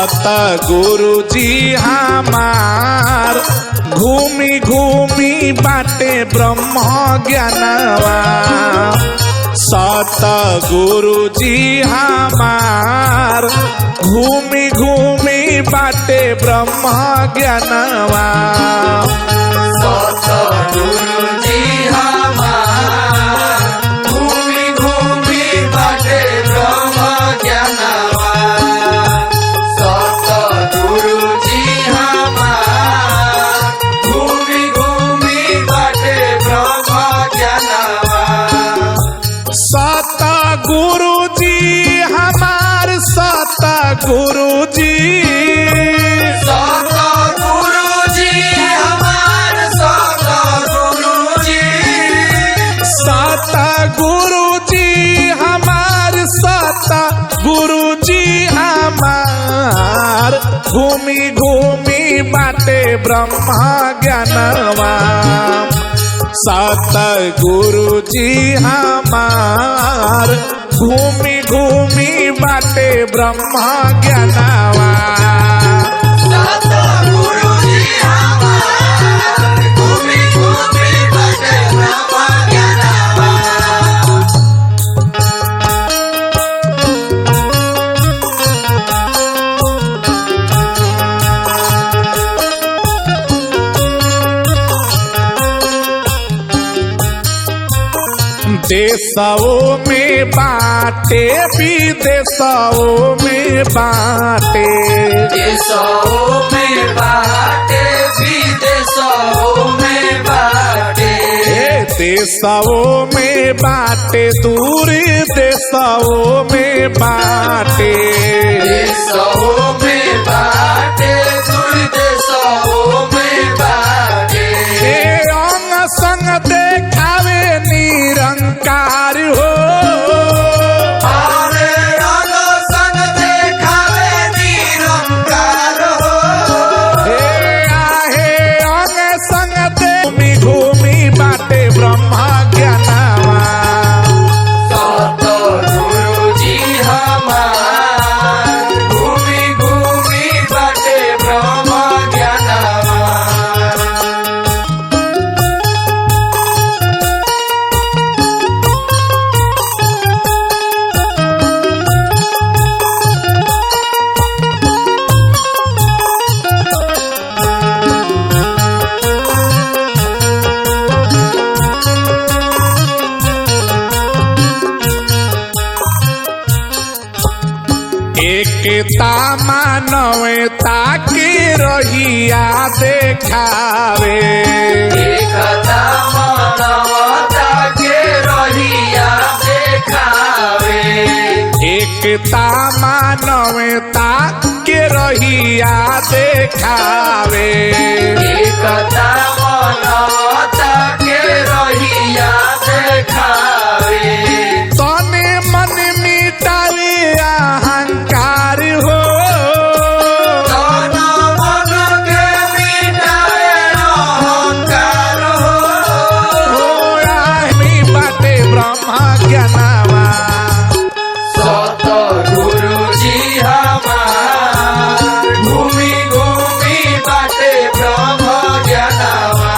सतगुरु जी हमार घूमी घूमी बाटे ब्रह्म ज्ञानवा। सतगुरु जी हमार घूमी घूमी बाटे ब्रह्म ज्ञानवा। सतगुरु जी हमार घूमी घूमी बाटे ब्रह्म ज्ञानवा। सतगुरु जी हमार घूमी घूमी बाटे ब्रह्म ज्ञानवा। सतगुरु जी हमार सतगुरु जी सतगुरु जी हमार सतगुरु जी। सतगुरु जी हमार सतगुरु जी हमार घूमी घूमी बाटे ब्रह्म ज्ञानवा। सतगुरु जी हमार घूमी घूमी बाटे ब्रह्म ज्ञानवा। सतगुरु जी हमार घूमी घूमी बाटे ब्रह्म ज्ञानवा। देशों में बाटे विदेशों में बाटे। देशों में बाटे विदेशों में बाटे। देशों में बाटे दूर देशों में बाटे। देशों में बाटे दूर देशों में बाटे। अंग संग देखावे निरंकार हो। अरे अंग संग देखावे निरंकार हो। आहे अंग संग दे घूमी घूमी बाटे ब्रह्म ज्ञानवा। सतगुरु जी हमार घूमी घूमी बाटे ब्रह्म ज्ञानवा। एकता मानवता की रहिया देखावे। एकता मानवता के रहिया देखावे। एकता मानवता के रहिया देखावे। एकता मानवता के रहिया देखावे। तने मन मिटावे अहंकार हो। तन मन के मिटावे अहंकार हो। आही बाटे ब्रह्म ज्ञानवा। सतगुरु जी हमार घूमी घूमी बाटे ब्रह्म ज्ञानवा।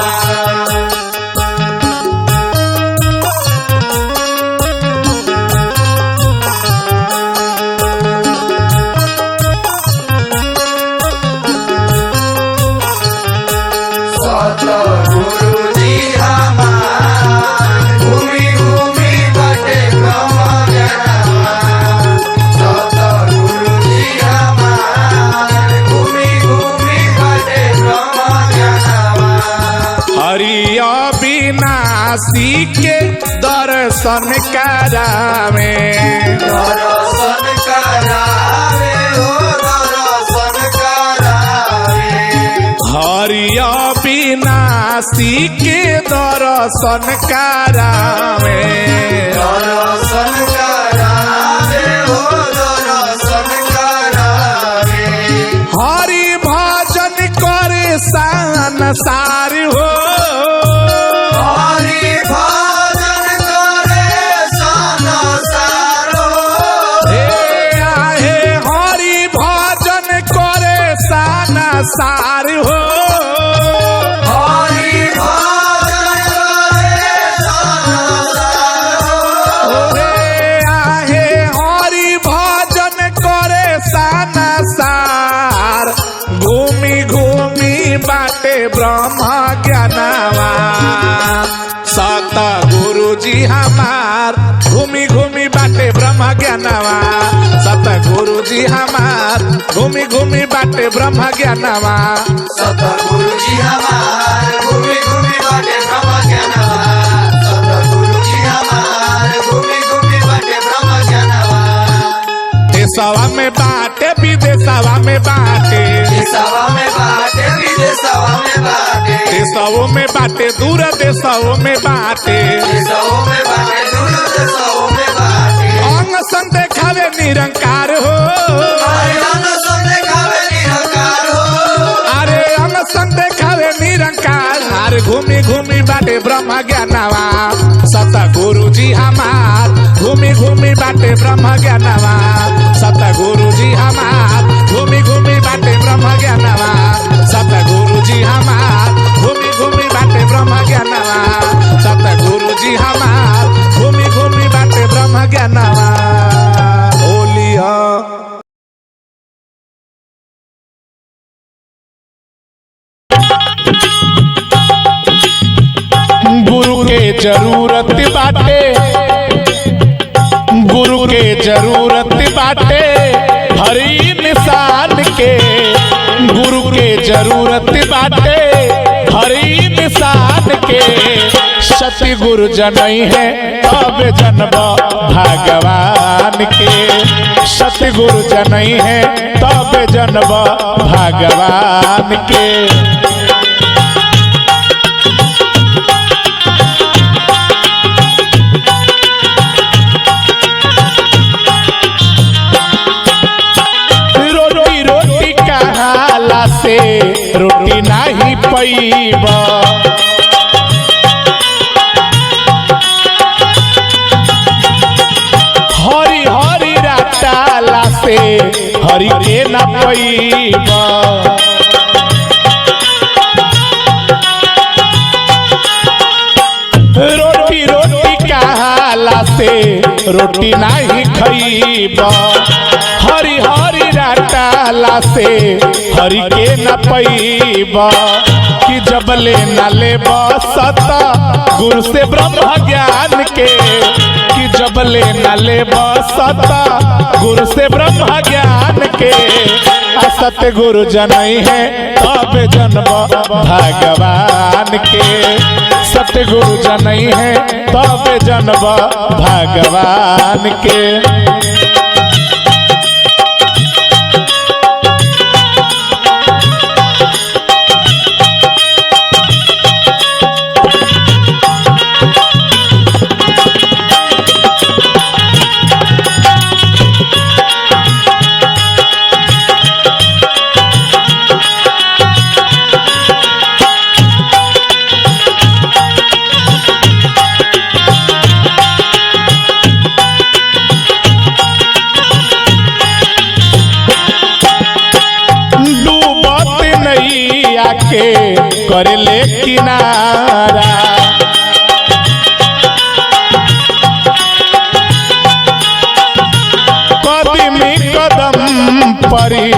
सतगुरु जी हमार घूमी घूमी बाटे ब्रह्म ज्ञानवा। सतगुरु जी हमार घूमी घूमी बाटे ब्रह्म ज्ञानवा। हरि अविनाशी के दर्शन करावे। दर्शन करावे हो दर्शन करावे। हरि अविनाशी के दर्शन करावे। दर्शन करावे हो दर्शन करावे। हरि भजन करे संसार हो। हरि भजन करे संसार हो। हे आहे हरि भजन को सार हो। हरि भजन करे ओरे आहे हरि भजन करे साना सार। घूमी घूमी बाटे ब्रह्म ज्ञानवा सत गुरुजी हमार। घूमी घूमी बाटे ब्रह्म ज्ञानवा सत गुरुजी हमार। घूमी घूमी बाटे ब्रह्म ज्ञानवा सतगुरुजी हमार। घूमी घूमी बाटे ब्रह्म ज्ञानवा सतगुरुजी हमार। घूमी घूमी बाटे ब्रह्म ज्ञानवा। देशवा में बाटे विदेशवा में बाटे। देशवा में बाटे विदेशवा में बाटे। देशों में बाटे दूर देशों में बाटे। देशवा में बाटे दूर देशवा में बाटे। अंग संग देखावे निरंकार हो। हरि अंग संग देखावे निरंकार हो। अरे अंग संग देखावे निरंकार। अरे घूमी घूमी बाटे ब्रह्म ज्ञानवा सत गुरुजी हमार। घूमी घूमी बाटे ब्रह्म ज्ञानवा सत गुरुजी हमार। घूमी घूमी बाटे ब्रह्म ज्ञानवा सत गुरुजी हमार। घूमी घूमी बाटे ब्रह्म ज्ञानवा सत गुरुजी हमार। घूमी घूमी बाटे ब्रह्म ज्ञानवा। बोलिया गुरु के जरूरत बाटे। गुरु के जरूरत बाटे हरि निशान के। गुरु के जरूरत बाटे हरि निशान के। सती गुरु जनई है अब जन्म भगवान के। सती गुरु जनई है तब जन्म भगवान के। से रोटी नहीं पैब। हरी हरी राताला से हरी के न पैब। रोटी रोटी कहाला से रोटी नहीं खैब। हरी हरी राताला से हरि के न पैब। कि जब ले न ले सत गुरु से ब्रह्म ज्ञान के। कि जब ले न ले सत गुरु से ब्रह्म ज्ञान के। असत्य गुरु जनई है तब जन्म भगवान के। सत्य गुरु जनई है तब जन्म भगवान के। के कर ले किनारा। कदम कदम परी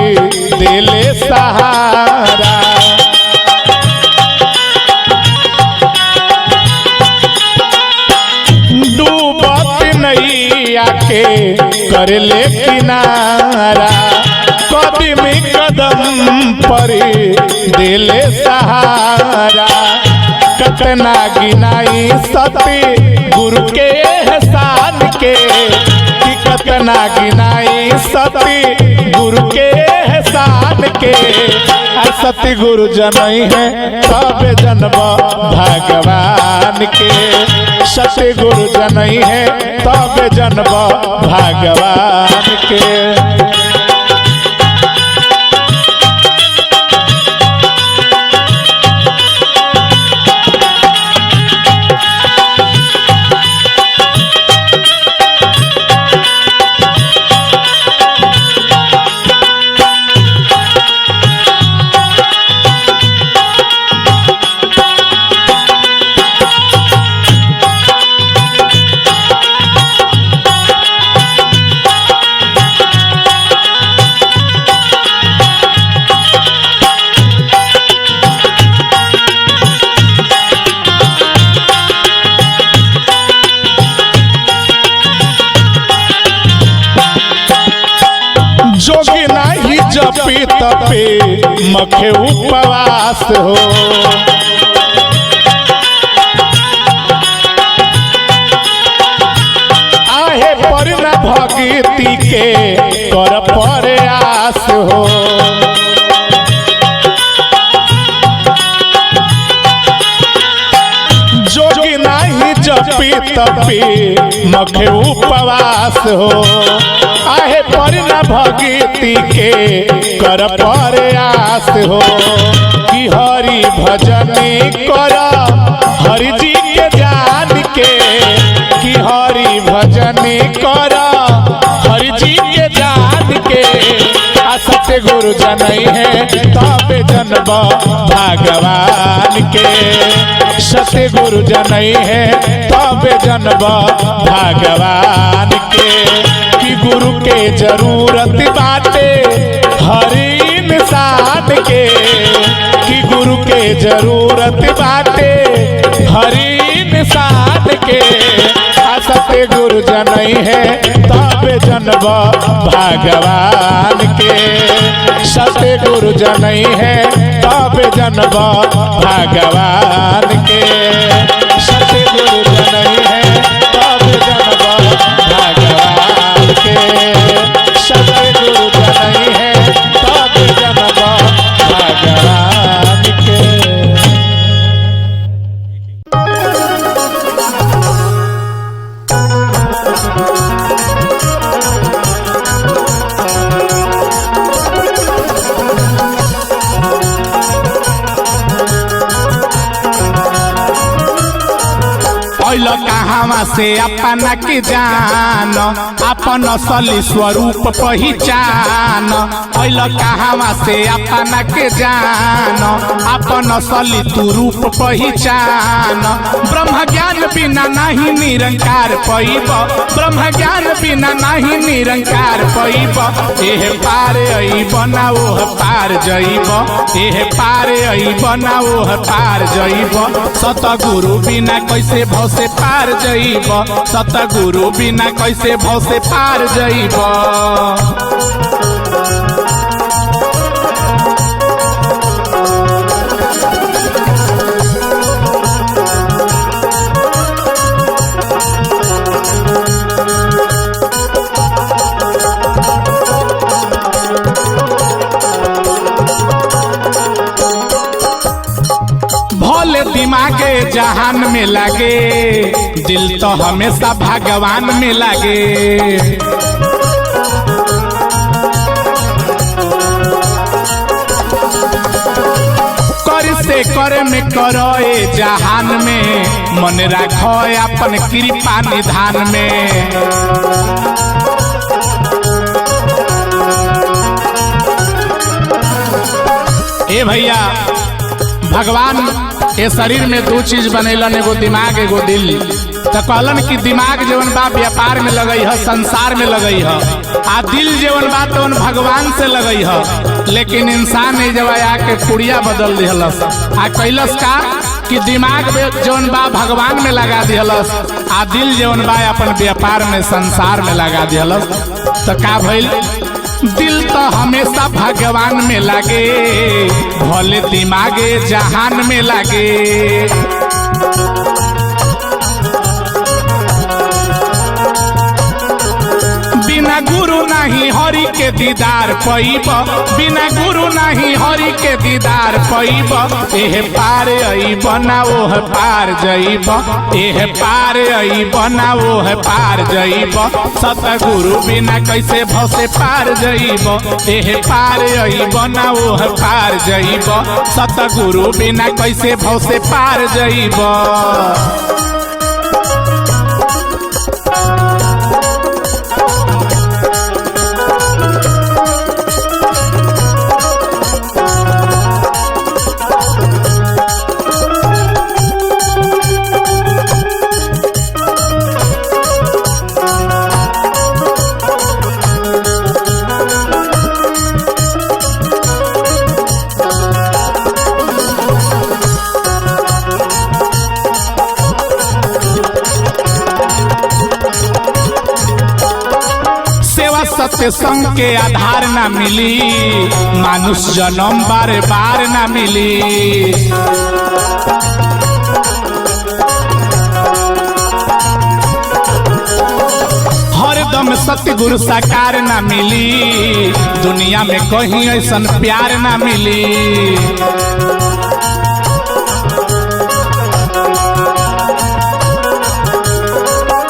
दिले सहारा। डूबत नैया के कर ले किनारा। कदम कदम परी दिले सहारा। कतना गिनाई सती गुरु के एहसान के। कि कतना गिनाई सती गुरु के एहसान के। सती गुरु जनई है तब जन्म भगवान के। सती गुरु जनई है तब जन्म भगवान के। मखे उपवास हो। आहे पर न भक्ति के कर प्रयास हो। जोगी नहीं जपी तपी मखे उपवास हो। आहे पर न भक्ति के कर प्रयास हो। कि हरि भजनी कर हरि जी के जान के। कि हरि भजनी कर हरि जी के जान के। सत्य गुरु जनई है तब जन्म भगवान के। सत्य गुरु जनई है तब जन्म भगवान के। कि गुरु के जरूरत बाटे हर इंसान के। कि गुरु के जरूरत बाटे हर इंसान के। सत्य गुरु जनई है तब जन्म भगवान के। सत्य गुरु जनई है तब जन्म भगवान के। सत्य गुरु जनई है तब जन्म भगवान के। सत्य गुरु जनई है तब जन्म भगवान के। कहावा से अपना के जान अपन असली स्वरूप पहचान। कहावा से अपना के जान अपन असली तू रूप पहचान। ब्रह्म ज्ञान बिना नहीं निरंकार पैब। ब्रह्म ज्ञान बिना नहीं निरंकार पैब। एह पार अइब ना ओह पार जइब। एह पार अइब ना ओह पार जइब। सतगुरु बिना कैसे भव से पार जइब। सतगुरु बिना कैसे भव से पार जइब। भले दिमागे जहान में लागे दिल तो हमेशा भगवान में लागे। कर से करे में करो जहान में मन राखो अपन कृपा निधान में। ए भैया भगवान ये शरीर में दो चीज बनेलन, एगो दिमाग एगो दिल। तो कहलन कि दिमाग जीवन बा व्यापार में लगई है, संसार में लगई है। आ दिल जीवन बा तो भगवान से लगई है। लेकिन इंसान ने जब आके पुड़िया बदल दिहलस आ कैलस का कि दिमाग जीवन बा भगवान में लगा दिहलस आ दिल जीवन बा अपन व्यापार में संसार में लगा दिहलस। तो का भइल? दिल तो हमेशा भगवान में लागे भले दिमागे जहान में लागे। बिना गुरु नहीं हरि के दीदार पैब। बिना गुरु नहीं हरि के दीदार पैब। एह पार अइब ना ओह पार जइब। एह पार अइब ना ओह पार जइब। सतगुरु बिना कैसे भव से पार जइब। एह पार अइब ना ओह पार जइब। सतगुरु बिना कैसे भव से पार जइब। सत्संग के आधार ना मिली, मानुष जन्म बार बार ना मिली। हरदम सत्य गुरु साकार ना मिली, दुनिया में कहीं ऐसा प्यार ना मिली।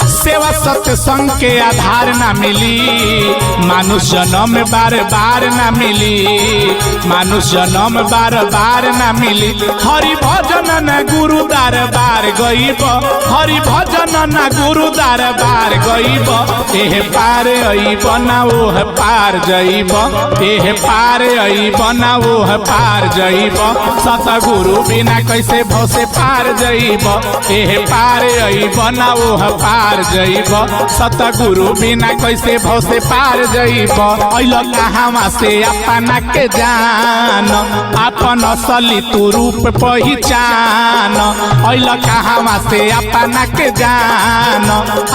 सेवा सत्संग के आधार ना मिली, मानुष जन्म बार बार ना मिली, मानुष जन्म बार बार ना मिली। हरि भजन न गुरु दरबार गईब, हरि भजन न गुरु दरबार गईब, एह पार अईब ना ओह पार जईब, एह पार अईब ना ओह पार जईब। सतगुरु बिना कैसे भव से पार जईब, एह पार अईब ना ओह पार जईब। सतगुरु बिना कैसे भव से पार जईब। अइल कहाँ से अपना के जान, अपन असली तू रूप पहचान। अइल कहाँ से अपना के जान,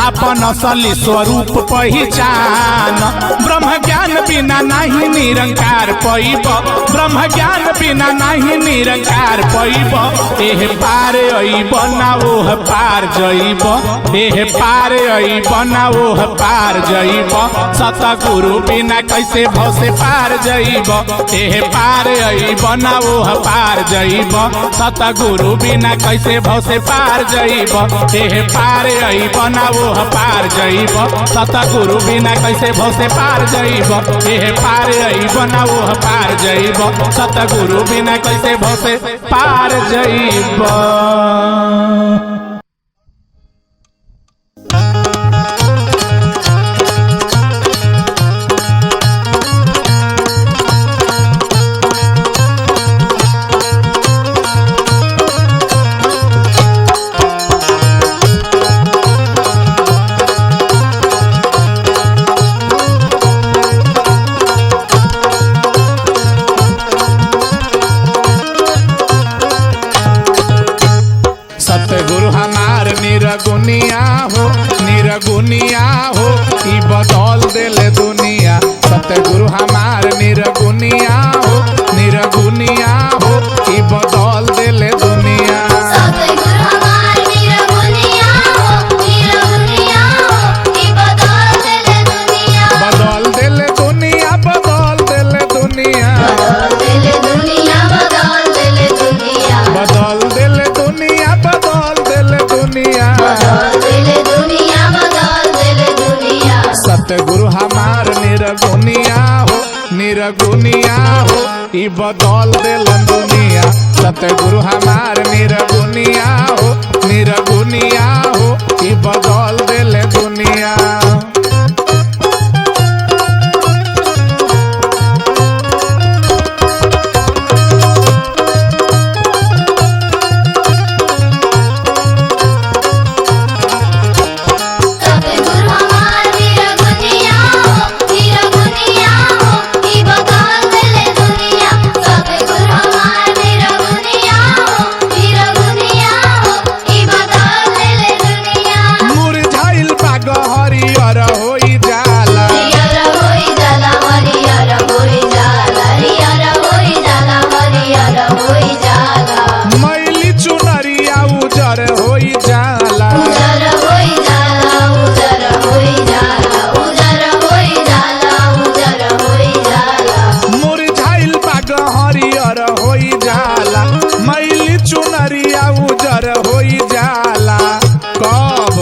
अपन असली स्वरूप पहचान। ब्रह्म ज्ञान बिना नहीं निरंकार पैब, ब्रह्म ज्ञान बिना नहीं निरंकार पैब। एह पार अईब ना ओह पार जईब, एह पार अईब ना ओह पार जईब। सतगुरु बिना कैसे भव से पार जईब, एह पार अईब ना ओह पार जईब। सतगुरु बिना कैसे भव से पार जईब, एह पार अईब ना ओह पार जईब। सतगुरु बिना कैसे भव से पार जईब, एह पार अईब ना ओह पार जईब। सतगुरु बिना कैसे भव से पार जईब। सतगुरु हमार निरगुनिया हो, निरगुनिया हो, ई बदल देले दुनिया। सतगुरु हमार निरगुनिया हो, निरगुनिया हो, ई बदल देले दुनिया। सतगुरु हमार निरगुनिया हो, निरगुनिया हो, ई बदल देले दुनिया। बदल देले दुनिया, बदल देले दुनिया, बदल देले दुनिया, बदल देले दुनिया। बदल देले दुनिया, बदल देले दुनिया। बदल देले दुनिया, बदल देले दुनिया। सतगुरु हमार निरगुनिया हो, निरगुनिया हो, ई बदल देलन दुनिया। सतगुरु हमार निरगुनिया हो, निरगुनिया हो, ई बदल देले दुनिया। सतगुरु हमार निरगुनिया हो, निरगुनिया हो, ई बदल देले दुनिया। सतगुरु हमार निरगुनिया हो, निरगुनिया हो, ई बदल देले दुनिया। मुरझाइल बाग हरियर होई जाला, हरियर होई जाला, हरियर होई जाला, हरियर होई जाला, हरियर होई जाला। मैली चुनरिया उजर होई जाला। उजर होई जाला, उजर होई जाला, उजर होई जाला, उजर होई जाला। मुरझाइल बाग हरियर होई जाला, मैली चुनरिया उजर होई जाला। कब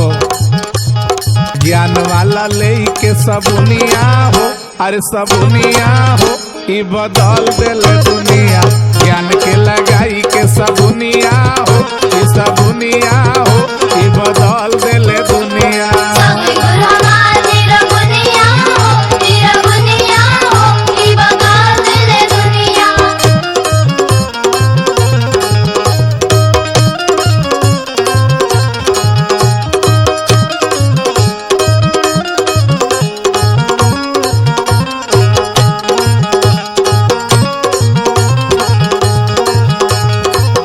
ज्ञान वाला लेके सबुनिया हो, अरे सबुनिया हो, ई बदल देले दुनिया। ज्ञान के लगाई के सबुनिया हो, ई सबुनिया हो, ई बदल देले दुनिया। सतगुरु हमार निरगुनिया हो, निरगुनिया हो, ई बदल देले दुनिया।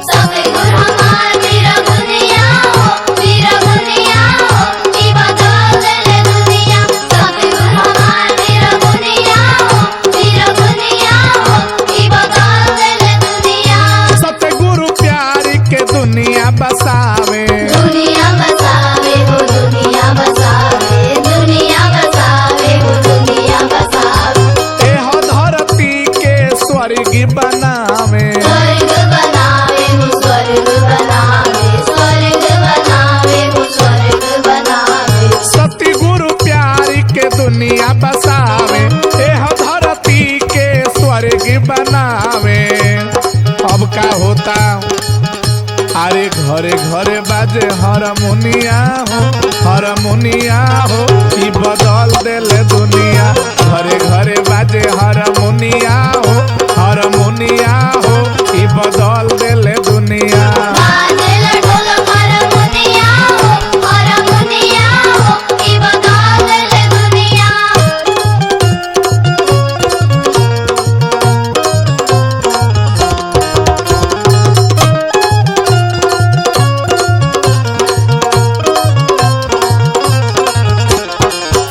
सतगुरु हमार निरगुनिया हो, का होता। अरे घरे घरे बाजे हारमोनिया हो, हारमोनिया हो, ई बदल देले दुनिया। घरे घरे बाजे हारमोनिया हो, हारमोनिया हो, ई बदल देले दुनिया। बाजेला ढोलक हारमोनिया हो, हारमोनिया हो, ई बदल देले दुनिया।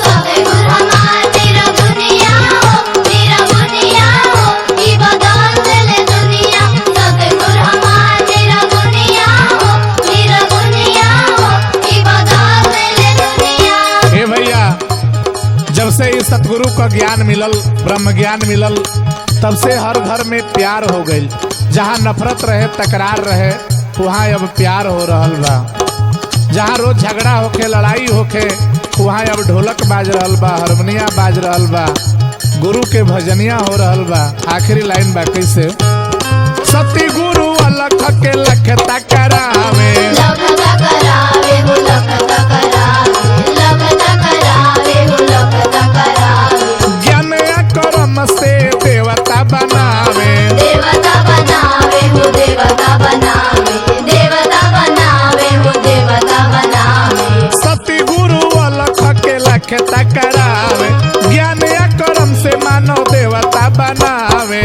सबे गुरु हमार तेरा दुनिया हो, तेरा दुनिया हो, ई बदल देले दुनिया। सबे गुरु हमार तेरा दुनिया हो, तेरा दुनिया हो, ई बदल देले दुनिया। हे भैया, जब से इस सतगुरु का ज्ञान मिलल, ब्रह्म ज्ञान मिलल, तब से हर घर में प्यार हो गई। जहाँ नफरत रहे, तकरार रहे, वहाँ अब प्यार हो रहल बा। जहाँ रोज झगड़ा होखे, लड़ाई होखे, वहाँ अब ढोलक बाज रहल बा, हारमोनिया बाज रहल बा, गुरु के भजनिया हो रहल बा। आखिरी लाइन बा कैसे? सती गुरु अलख के लखता करावे, लखता करावे हो, लखता करावे, लखता करावे हो, लखता करावे। ज्ञान कर्म से देवता बनावे, देवता बनावे हो, देवता बनावे, देवता बनावे हो, देवता बनावे। सती गुरु अलख के लखता करावे, ज्ञान कर्म से मानव देवता बनावे।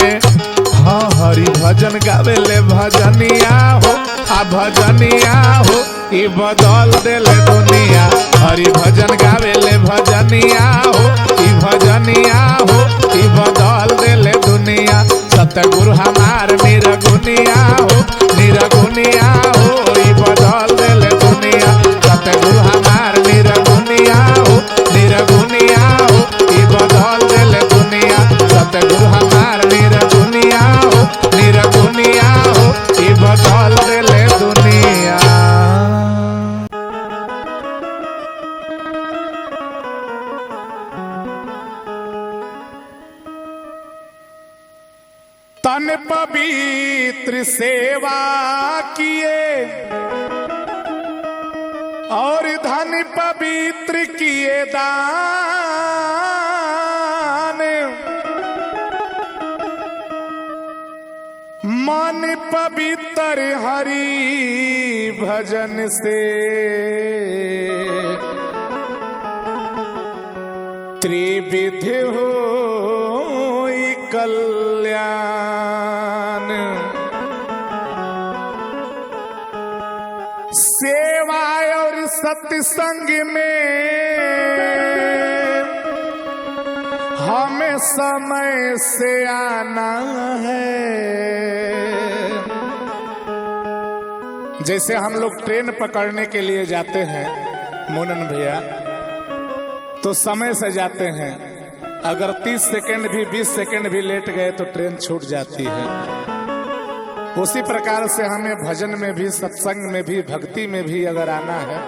हाँ हरि भजन गावे ले भजनिया हो, आ भजनिया हो, ई बदल देले दुनिया। हरि भजन गावे ले भजनिया हो, ई भजनिया हो, ई बदल देले दुनिया। सतगुरु हमार निरगुनिया हो, निरगुनिया हो, ई बदल देले दुनिया। सतगुरु हमार निरगुनिया हो, निरगुनिया हो, ई बदल देले दुनिया। सतगुरु हमार निरगुनिया हो, निरगुनिया हो, ई बदल देले दुनिया। तन पवित्र सेवा किए और धन पवित्र किए दान, मन पवित्र हरि भजन से, त्रिविध हो कल्याण। सेवा और सत्संग में हमें समय से आना है। जैसे हम लोग ट्रेन पकड़ने के लिए जाते हैं मोनन भैया, तो समय से जाते हैं। अगर 30 सेकंड भी 20 सेकंड भी लेट गए तो ट्रेन छूट जाती है। उसी प्रकार से हमें भजन में भी, सत्संग में भी, भक्ति में भी अगर आना है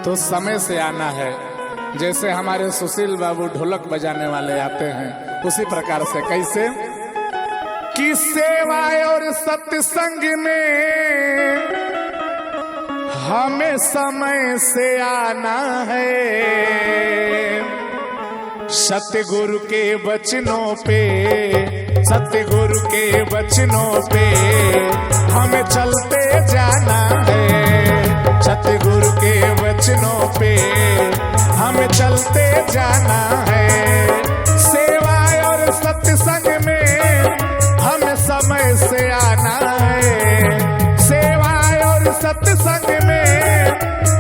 तो समय से आना है। जैसे हमारे सुशील बाबू ढोलक बजाने वाले आते हैं, उसी प्रकार से। कैसे कि सेवा और सत्संग में हमें समय से आना है। सतगुरु के वचनों पे, सतगुरु के वचनों पे हमें चलते जाना है। सतगुरु के वचनों पे हमें चलते जाना है। सेवा और सत्संग में हमें समय से आना है। सेवा और सत्संग में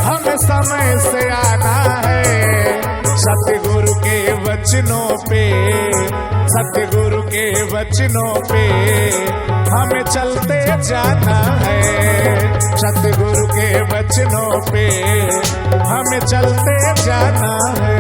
हमें समय से आना है। सतगुरु के वचनों पे, सतगुरु के वचनों पे हमें चलते जाना है। सतगुरु के वचनों पे हमें चलते जाना है।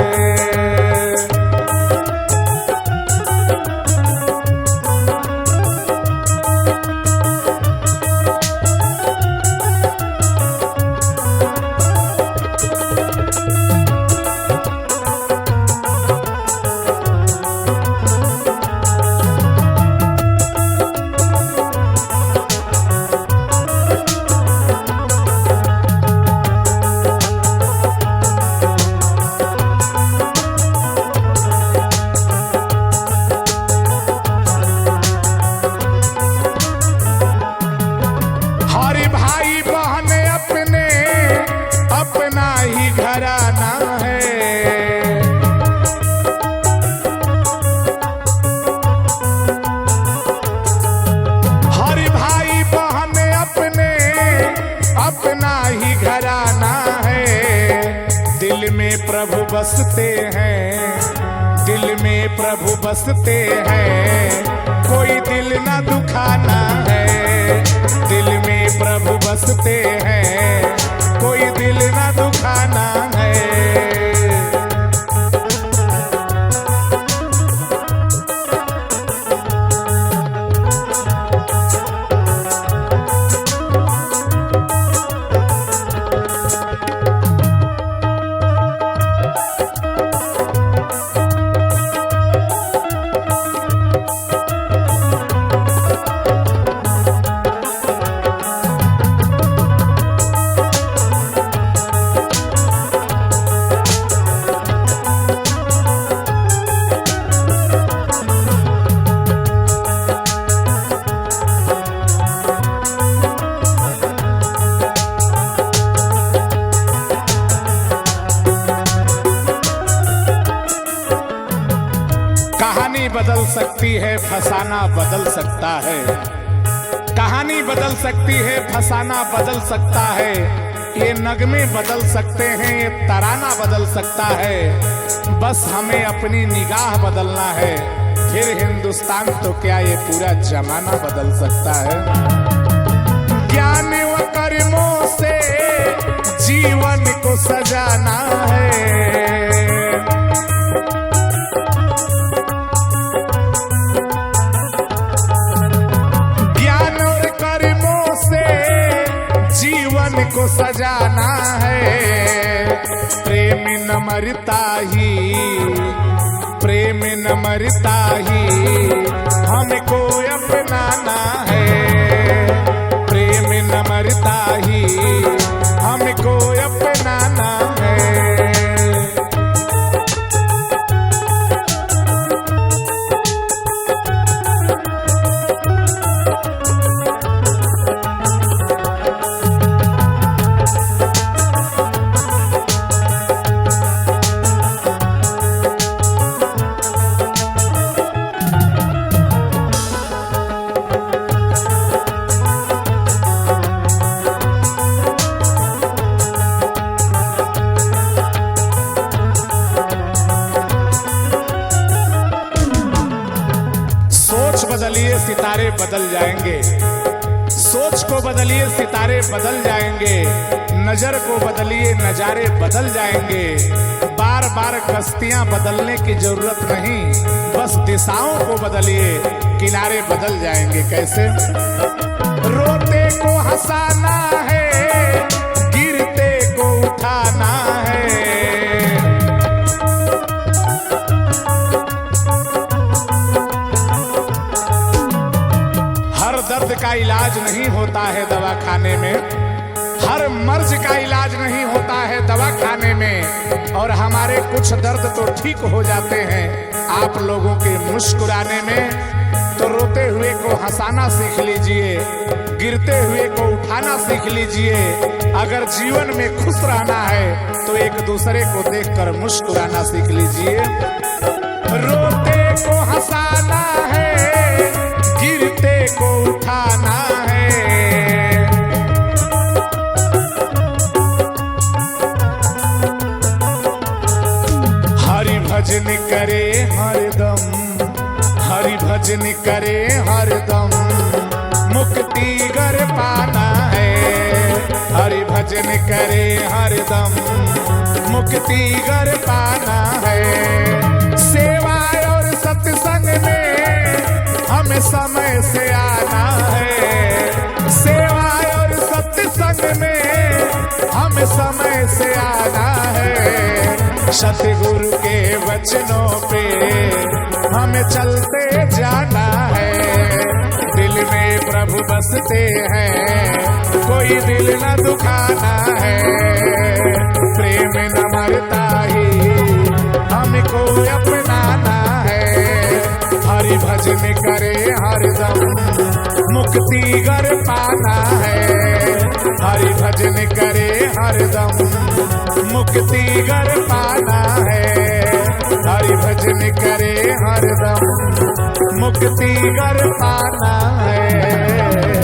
बसते हैं, दिल में प्रभु बसते हैं, कोई दिल ना दुखाना है। दिल में प्रभु बसते हैं, कोई दिल ना दुखाना है। कहानी बदल सकती है, फसाना बदल सकता है। कहानी बदल सकती है, फसाना बदल सकता है। ये नगमे बदल सकते हैं, ये तराना बदल सकता है। बस हमें अपनी निगाह बदलना है, फिर हिंदुस्तान तो क्या ये पूरा जमाना बदल सकता है। ज्ञान व कर्मों से जीवन को सजाना है। को सजाना है। प्रेम न मरता ही, प्रेम न मरता ही हमको अपनाना है। प्रेम न मरता ही हमको अपनाना है। बदलिए सितारे बदल जाएंगे। सोच को बदलिए सितारे बदल जाएंगे। नजर को बदलिए नजारे बदल जाएंगे। बार बार कश्तियां बदलने की जरूरत नहीं, बस दिशाओं को बदलिए किनारे बदल जाएंगे। कैसे? रोते को हंसाना है, गिरते को उठाना है। दर्द का इलाज नहीं होता है दवा खाने में, हर मर्ज का इलाज नहीं होता है दवा खाने में। और हमारे कुछ दर्द तो ठीक हो जाते हैं आप लोगों के मुस्कुराने में। तो रोते हुए को हंसाना सीख लीजिए, गिरते हुए को उठाना सीख लीजिए। अगर जीवन में खुश रहना है तो एक दूसरे को देखकर मुस्कुराना सीख लीजिए। रोते को हंसाना है, गिरते को उठाना है। हरि भजन करे हरदम, हरि भजन करे हरदम, मुक्ति घर पाना है। हरि भजन करे हरदम, मुक्ति घर पाना है। सेवा और सत्संग में हमें समय से आना है। सेवा और सत्संग में हमें समय से आना है। सतगुरु के वचनों पे हमें चलते जाना है। दिल में प्रभु बसते हैं, कोई दिल न दुखाना है। प्रेम न मरता ही हमको अपनाना है। हरि भजन करे हरदम, मुक्ति घर पाना है। हरि भजन करे हरदम, मुक्ति घर पाना है। हरि भजन करे हरदम, मुक्ति घर पाना है।